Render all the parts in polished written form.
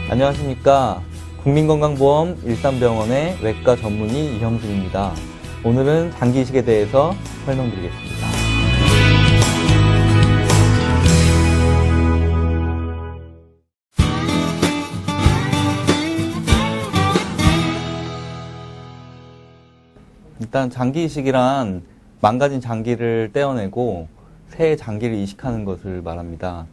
안녕하십니까. 국민건강보험 일산병원의 외과 전문의 이형준입니다. 오늘은 장기이식에 대해서 설명드리겠습니다. 일단 장기이식이란 망가진 장기를 떼어내고 새 장기를 이식하는 것을 말합니다.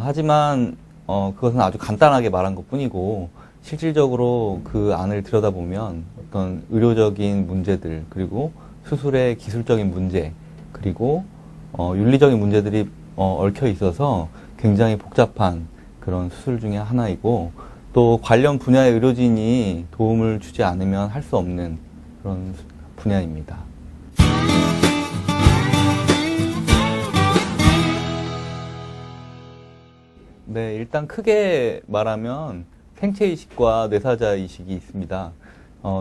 하지만 그것은 아주 간단하게 말한 것 뿐이고 실질적으로 그 안을 들여다보면 어떤 의료적인 문제들, 그리고 수술의 기술적인 문제, 그리고 윤리적인 문제들이 얽혀 있어서 굉장히 복잡한 그런 수술 중에 하나이고, 또 관련 분야의 의료진이 도움을 주지 않으면 할 수 없는 그런 분야입니다. 네, 일단 크게 말하면 생체 이식과 뇌사자 이식이 있습니다.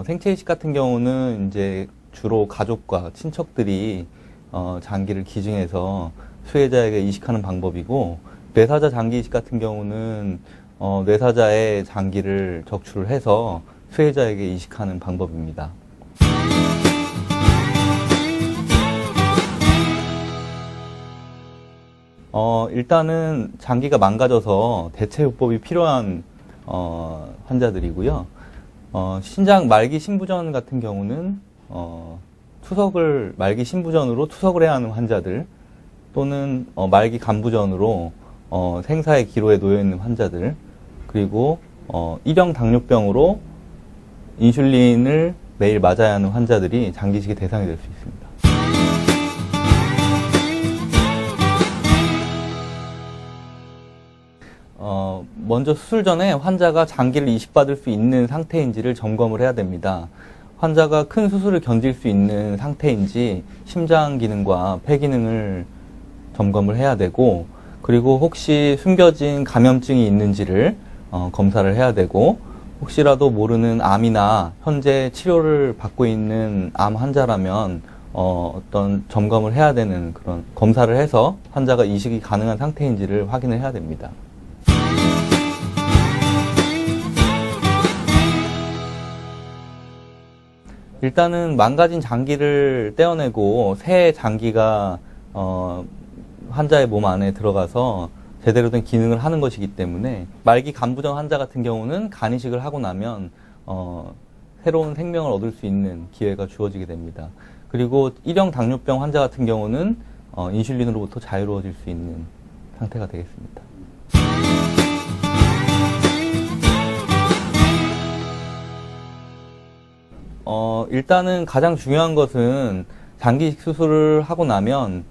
생체 이식 같은 경우는 이제 주로 가족과 친척들이 장기를 기증해서 수혜자에게 이식하는 방법이고, 뇌사자 장기 이식 같은 경우는 뇌사자의 장기를 적출을 해서 수혜자에게 이식하는 방법입니다. 일단은 장기가 망가져서 대체요법이 필요한 환자들이고요. 신장 말기 신부전 같은 경우는 말기 신부전으로 투석을 해야 하는 환자들, 또는 말기 간부전으로 생사의 기로에 놓여 있는 환자들, 그리고 일형 당뇨병으로 인슐린을 매일 맞아야 하는 환자들이 장기이식의 대상이 될 수 있습니다. 먼저 수술 전에 환자가 장기를 이식받을 수 있는 상태인지를 점검을 해야 됩니다. 환자가 큰 수술을 견딜 수 있는 상태인지 심장 기능과 폐 기능을 점검을 해야 되고, 그리고 혹시 숨겨진 감염증이 있는지를 검사를 해야 되고, 혹시라도 모르는 암이나 현재 치료를 받고 있는 암 환자라면 어떤 점검을 해야 되는 그런 검사를 해서 환자가 이식이 가능한 상태인지를 확인을 해야 됩니다. 일단은 망가진 장기를 떼어내고 새 장기가 환자의 몸 안에 들어가서 제대로 된 기능을 하는 것이기 때문에, 말기 간부전 환자 같은 경우는 간이식을 하고 나면 새로운 생명을 얻을 수 있는 기회가 주어지게 됩니다. 그리고 일형 당뇨병 환자 같은 경우는 인슐린으로부터 자유로워질 수 있는 상태가 되겠습니다. 일단은 가장 중요한 것은 장기이식 수술을 하고 나면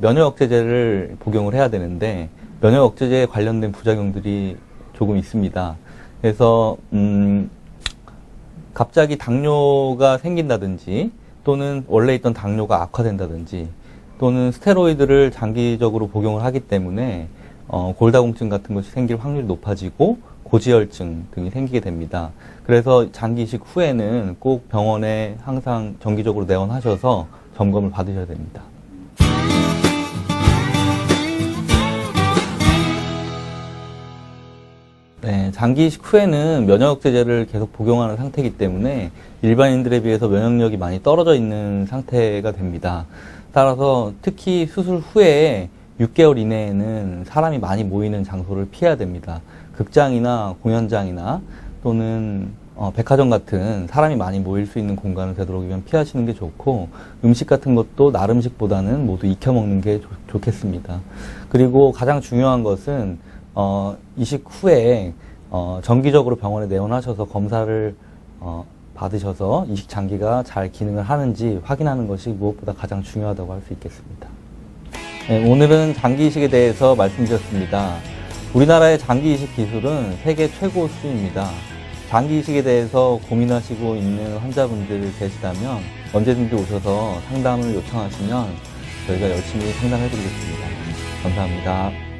면역억제제를 복용을 해야 되는데, 면역억제제에 관련된 부작용들이 조금 있습니다. 그래서 갑자기 당뇨가 생긴다든지, 또는 원래 있던 당뇨가 악화된다든지, 또는 스테로이드를 장기적으로 복용을 하기 때문에 골다공증 같은 것이 생길 확률이 높아지고 고지혈증 등이 생기게 됩니다. 그래서 장기이식 후에는 꼭 병원에 항상 정기적으로 내원하셔서 점검을 받으셔야 됩니다. 네, 장기이식 후에는 면역억제제를 계속 복용하는 상태이기 때문에 일반인들에 비해서 면역력이 많이 떨어져 있는 상태가 됩니다. 따라서 특히 수술 후에 6개월 이내에는 사람이 많이 모이는 장소를 피해야 됩니다. 극장이나 공연장이나 또는 백화점 같은 사람이 많이 모일 수 있는 공간을 되도록이면 피하시는 게 좋고, 음식 같은 것도 날 음식보다는 모두 익혀 먹는 게 좋겠습니다. 그리고 가장 중요한 것은 이식 후에 정기적으로 병원에 내원하셔서 검사를 받으셔서 이식 장기가 잘 기능을 하는지 확인하는 것이 무엇보다 가장 중요하다고 할 수 있겠습니다. 네, 오늘은 장기이식에 대해서 말씀드렸습니다. 우리나라의 장기이식 기술은 세계 최고 수준입니다. 장기이식에 대해서 고민하시고 있는 환자분들 계시다면 언제든지 오셔서 상담을 요청하시면 저희가 열심히 상담해 드리겠습니다. 감사합니다.